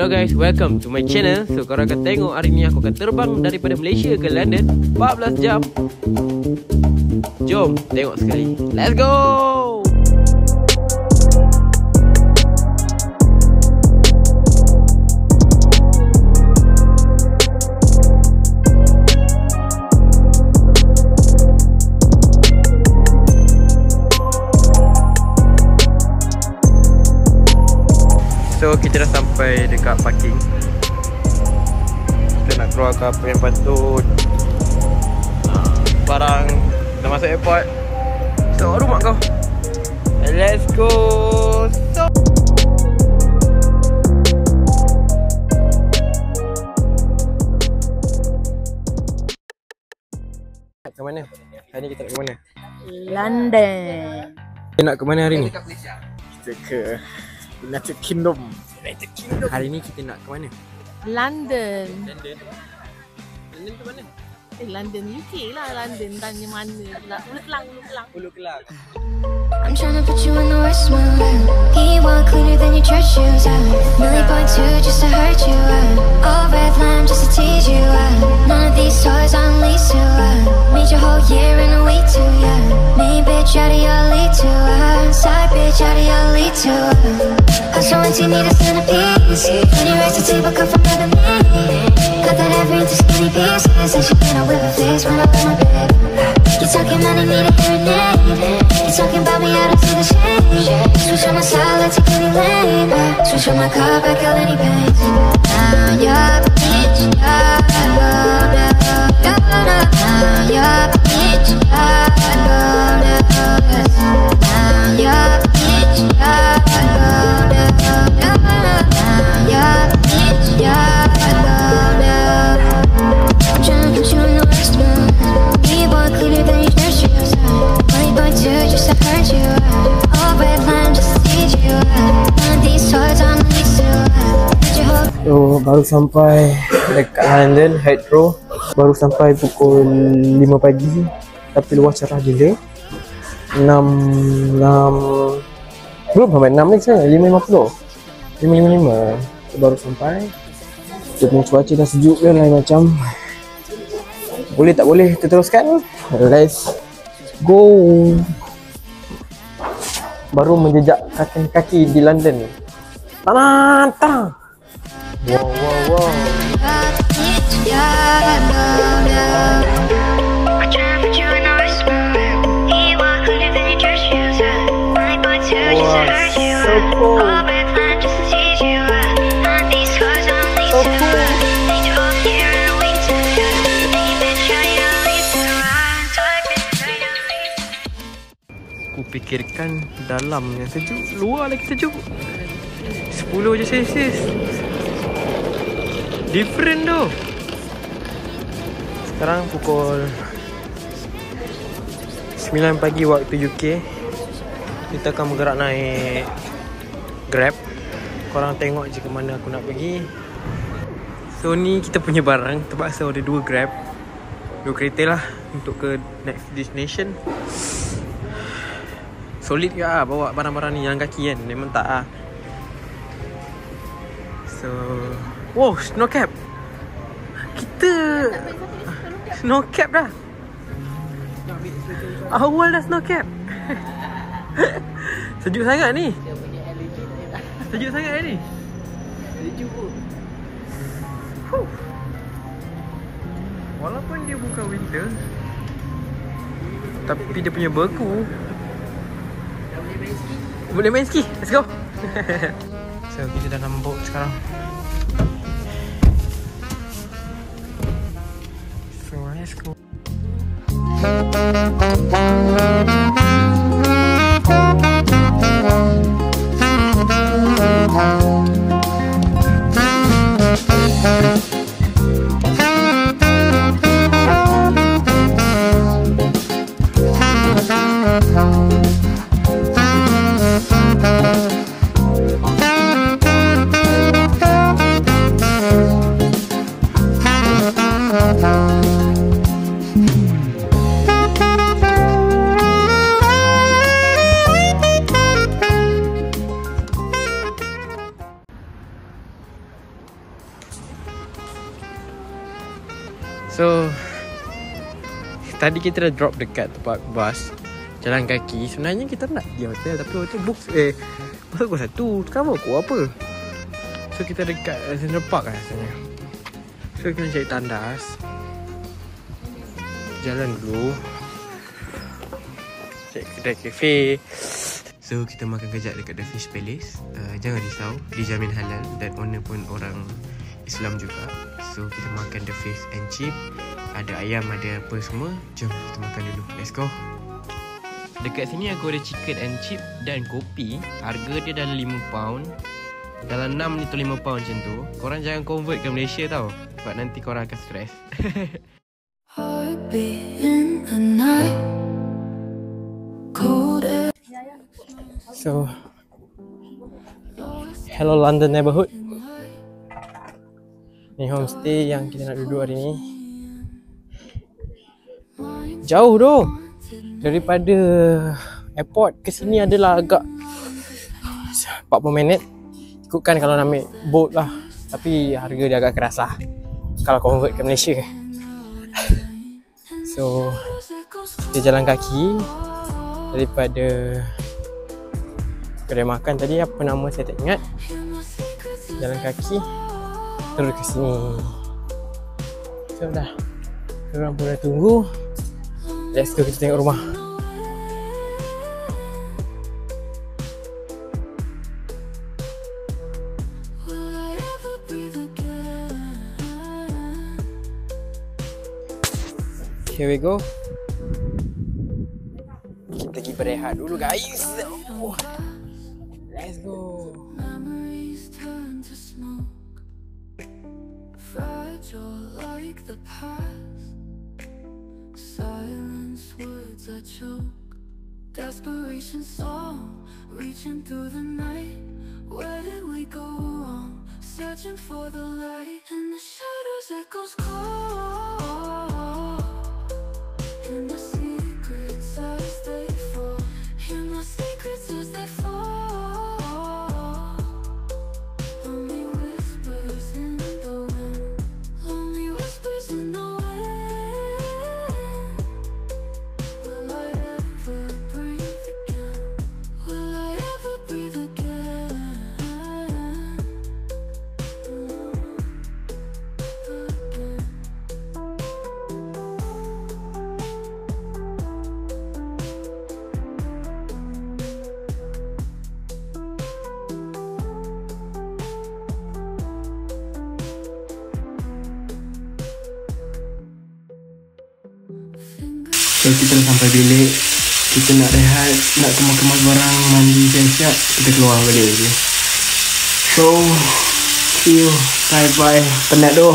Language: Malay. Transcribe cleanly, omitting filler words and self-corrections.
Hello guys, welcome to my channel. So korang akan tengok hari ni aku akan terbang daripada Malaysia ke London 14 jam. Jom tengok sekali. Let's go. So kita dah sampai dekat parking. Kita nak keluar ke apa yang patut. Barang dah masuk airport. So rumah kau. Let's go. So ke mana? Hari ni kita nak ke mana? London. Kita nak ke mana hari ni? Kita ke United Kingdom. Hari ni kita nak ke mana? London. London. London ke mana? London UK lah. London tanya mana pula. Ulu Kelang. I'm tryna put you in the worst mood. He want cleaner than your church shoes. $1.2 just to hurt you. All red line just to tease you. None of these toys on lease to. Made your whole year in a week too. Main bitch out of your lead to. Side bitch out of your lead to. I'm so into you need a centerpiece. Any rights to table come from another me. Cut that every into skinny pieces. And she can't whip her face when I put my bed. You talking money, need a hearing aid. You talking about me, I don't see the shade. Switch on my side, let's take any lane. Switch on my car, back out any pain. Now you're the bitch, you're the loader. Now you're the bitch, you're the loader. Now you're the bitch, you're the loader. Now you're the bitch, you're the loader. I'm tryna put you in the worst mood. Be boy cleaner than your church shoes. $1.2 just to hurt you. All red line just to tease you. One of these toys on lease to. So baru sampai dekat London Heathrow. Baru sampai pukul 5 pagi. Tapi luar cerah gila. 6 belum sampai 6 ni saya 5.50 5.55 baru sampai. Dia punya cuaca dah sejuk dia lain macam. Boleh tak boleh kita teruskan? Let's go. Baru menjejak kaki di London. Tanah. Wow. So cool. Aku fikirkan dalam yang sejuk, luar lagi sejuk. 10 je Celsius. Different tu. Sekarang pukul 9 pagi waktu UK. Kita akan bergerak naik Grab. Korang tengok je ke mana aku nak pergi. So ni kita punya barang. Terpaksa ada 2 Grab, 2 kereta lah untuk ke next destination. Solid ke lah bawa barang-barang ni. Jalan kaki kan, memang tak lah. So wow, snow cap. Kita snow cap dah. Awal dah snow cap. Sejuk sangat ni. Sejuk sangat ni. Sejuk pun. Walaupun dia bukan winter, tapi dia punya beku. Boleh main ski. Let's go. So kita dah dalam boat sekarang. So let's go. tadi kita dah drop dekat tempat bas, jalan kaki. Sebenarnya kita nak pergi hotel, tapi hotel book masa pukul 1. Sekarang pukul apa? So kita dekat Central Park lah rasanya. So kita cari tandas, jalan dulu, cari kedai kafe. So kita makan kejap dekat The Fish Palace. Jangan risau, dijamin halal dan owner pun orang Islam juga. So kita makan the fish and chip. Ada ayam, ada apa semua. Jom kita makan dulu. Let's go. Dekat sini aku ada chicken and chip dan kopi. Harga dia dalam £5. Dalam 6 ni tu £5 macam tu. Korang jangan convert ke Malaysia tau, sebab nanti korang akan stres. So hello London neighborhood. Ni homestay yang kita nak duduk hari ni. Jauh doh. Daripada airport ke sini adalah agak 40 minit. Ikutkan kalau nak ambil boat lah. Tapi harga dia agak keras lah kalau convert ke Malaysia. So kita jalan kaki daripada kedai makan tadi, apa nama saya tak ingat. Jalan kaki terus ke sini. So dah, korang pun dah tunggu. Let's go, kita tengok rumah. Here we go. Kita pergi berehat dulu guys. Let's go. Like the past, silence, words I choke, desperation song, reaching through the night. Where did we go wrong? Searching for the light, in the shadows echoes call. In the secrets as they fall, in the secrets as they fall. Only whispers in the wind, only whispers in the wind. Will I ever breathe again? Will I ever breathe again? So kita dah sampai bilik. Kita nak rehat, nak kemas-kemas barang, mandi siap-siap, kita keluar balik je. So see you, bye bye. Penat doh.